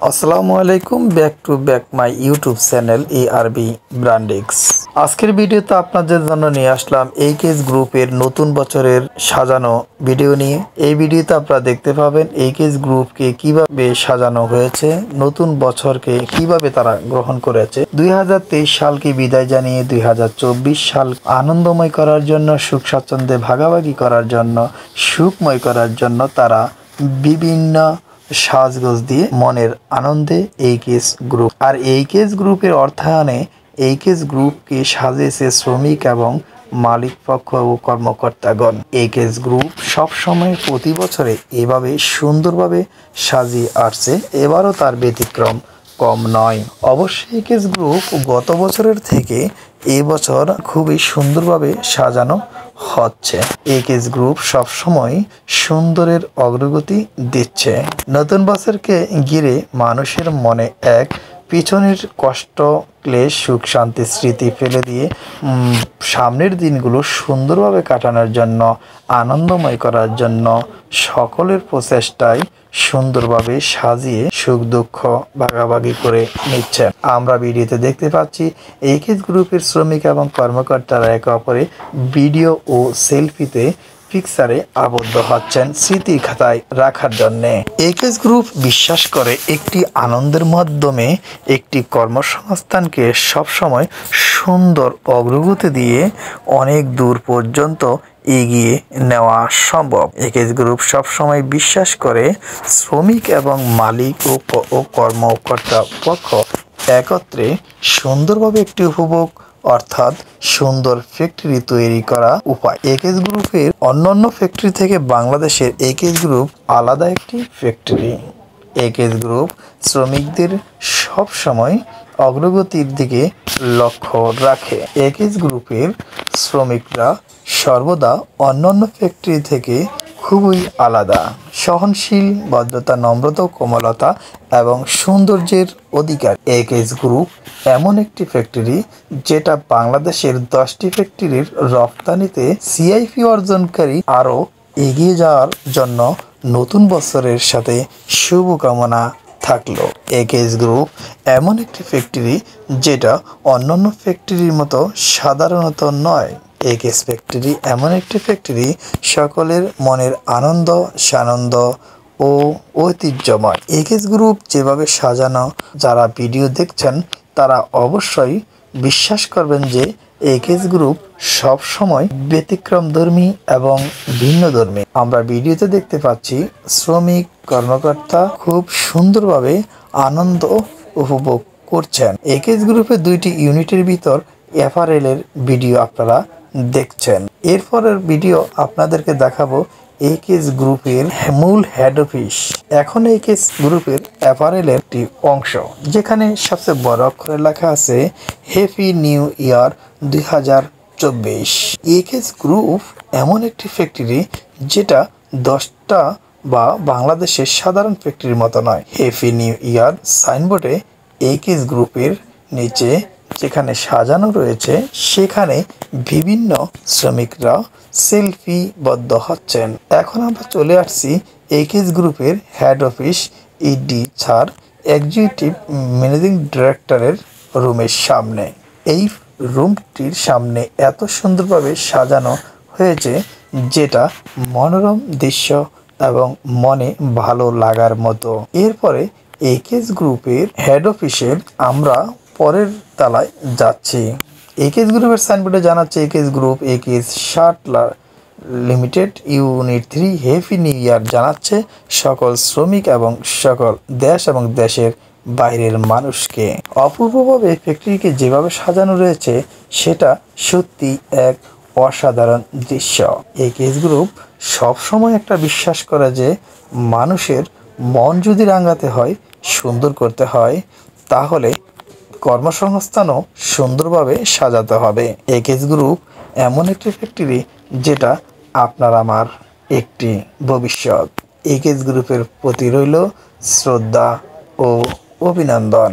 আসসালামু আলাইকুম, back to back my YouTube channel ARB Brandix. আজকের ভিডিওতে আপনাদের জন্য নিয়ে আসলাম এইকেএস গ্রুপের নতুন বছরের সাজানো ভিডিও নিয়ে। এই ভিডিওতে আপনারা দেখতে পাবেন এইকেএস গ্রুপকে কিভাবে সাজানো হয়েছে, নতুন বছরকে কিভাবে তারা গ্রহণ করেছে। 2023 সালকে বিদায় জানিয়ে 2024 সাল আনন্দময় করার জন্য, সুখ স্বাচ্ছন্দ্যে ভাগাভাগি করার জন্য, সুখময় করার জন্য তারা বিভিন্ন সাজগোজ দিয়ে মনের আনন্দে এইকেএস গ্রুপ। আর এইকেএস গ্রুপের অর্থায়নে এইকেএস গ্রুপকে সাজিয়েছে শ্রমিক এবং মালিক পক্ষ ও কর্মকর্তাগণ। এইকেএস গ্রুপ সবসময় প্রতি বছরে এভাবে সুন্দরভাবে সাজিয়ে আসছে, এবারও তার ব্যতিক্রম কম নয়। অবশ্যই এইকেএস গ্রুপ গত বছরের থেকে এবছর খুবই সুন্দরভাবে সাজানো হচ্ছে। এইকেএস গ্রুপ সবসময় সুন্দরের অগ্রগতি দিচ্ছে। নতুন বছরকে ঘিরে মানুষের মনে এক পিছনের কষ্ট, ক্লেশ, সুখ শান্তি স্মৃতি ফেলে দিয়ে সামনের দিনগুলো সুন্দরভাবে কাটানোর জন্য, আনন্দময় করার জন্য সকলের প্রচেষ্টায় সুন্দরভাবে সাজিয়ে সুখ দুঃখ ভাগাভাগি করে নিচ্ছেন। আমরা ভিডিওতে দেখতে পাচ্ছি এইকেএস গ্রুপের শ্রমিক এবং কর্মকর্তারা একে অপরে ভিডিও ও সেলফিতে পিকচারে আবদ্ধ হচ্ছেন স্মৃতির খাতায় রাখার জন্যে। এইকেএস গ্রুপ বিশ্বাস করে একটি আনন্দের মাধ্যমে একটি কর্মসংস্থানকে সবসময় সুন্দর অগ্রগতি দিয়ে অনেক দূর পর্যন্ত এগিয়ে নেওয়া সম্ভব। এইকেএস গ্রুপ সবসময় বিশ্বাস করে শ্রমিক এবং মালিক ও কর্মকর্তা পক্ষ একত্রে সুন্দরভাবে একটি উপভোগ অর্থাৎ সুন্দর ফ্যাক্টরি তৈরি করা উপায়। এইকেএস গ্রুপের অন্যান্য ফ্যাক্টরি থেকে বাংলাদেশের এইকেএস গ্রুপ আলাদা একটি ফ্যাক্টরি। এইকেএস গ্রুপ শ্রমিকদের সব সময় অগ্রগতির দিকে লক্ষ্য রাখে। এইকেএস গ্রুপের শ্রমিকরা সর্বদা অন্যান্য ফ্যাক্টরি থেকে খুবই আলাদা, সহনশীল, ভদ্রতা, নম্রতা, কোমলতা এবং সৌন্দর্যের অধিকার। এইকেএস গ্রুপ এমন একটি ফ্যাক্টরি যেটা বাংলাদেশের 10টি ফ্যাক্টরির রপ্তানিতে CIP অর্জনকারী। আরও এগিয়ে যাওয়ার জন্য নতুন বছরের সাথে শুভকামনা থাকলো। এইকেএস গ্রুপ এমন একটি ফ্যাক্টরি যেটা অন্যান্য ফ্যাক্টরির মতো সাধারণত নয়। এইকেএস ফ্যাক্টরি এমন একটি ফ্যাক্টরি সকলের মনের আনন্দ, সানন্দ ও ঐতিহ্যময়। এইকেএস গ্রুপ যেভাবে সাজানো, যারা ভিডিও দেখছেন তারা অবশ্যই বিশ্বাস করবেন যে এইকেএস গ্রুপ সব সময় ব্যতিক্রমধর্মী এবং ভিন্নধর্মী। আমরা ভিডিওতে দেখতে পাচ্ছি শ্রমিক কর্মকর্তা খুব সুন্দরভাবে আনন্দ উপভোগ করছেন। এইকেএস গ্রুপের 2টি ইউনিটের ভিতর অ্যাপারেলের ভিডিও আপনারা দেখছেন। এরপরের ভিডিও আপনাদেরকে দেখাবো এইকেএস গ্রুপের মূল হেড অফিস। এখন এইকেএস গ্রুপের অ্যাপারেলের একটি অংশ, যেখানে সবচেয়ে বড় অক্ষরে লেখা আছে হ্যাপি নিউ ইয়ার 2024। এইকেএস গ্রুপ এমন একটি ফ্যাক্টরি যেটা 10টা বা বাংলাদেশের সাধারণ ফ্যাক্টরির মতো নয়। হ্যাপি নিউ ইয়ার সাইনবোর্ডে এইকেএস গ্রুপের নিচে যেখানে সাজানো রয়েছে সেখানে বিভিন্ন শ্রমিকরা সেলফিবদ্ধ হচ্ছেন। এখন আমরা চলে আসছি এইকেএস গ্রুপের head office ED sir executive managing ডিরেক্টরের রুমের সামনে। এই রুমটির সামনে এত সুন্দরভাবে সাজানো হয়েছে যেটা মনোরম দৃশ্য এবং মনে ভালো লাগার মতো। এরপরে এইকেএস গ্রুপের হেড অফিসের আমরা পরের তলায় যাচ্ছি। এইকেএস গ্রুপের সাইনবোর্ডে জানাচ্ছে AKS group AKS shirt limited unit 3 happy new year জানাচ্ছে সকল শ্রমিক এবং সকল দেশ এবং দেশের বাইরের মানুষকে। অপূর্বভাবে ফ্যাক্টরিকে যেভাবে সাজানো রয়েছে সেটা সত্যি এক অসাধারণ দৃশ্য। এইকেএস গ্রুপ সবসময় একটা বিশ্বাস করে যে মানুষের মন যদি রাঙাতে হয়, সুন্দর করতে হয়, তাহলে কর্মসংস্থানও সুন্দরভাবে সাজাতে হবে। এইকেএস গ্রুপ এমন একটি ফ্যাক্টরি যেটা আপনার আমার একটি ভবিষ্যৎ। এইকেএস গ্রুপের প্রতি রইল শ্রদ্ধা ও অভিনন্দন।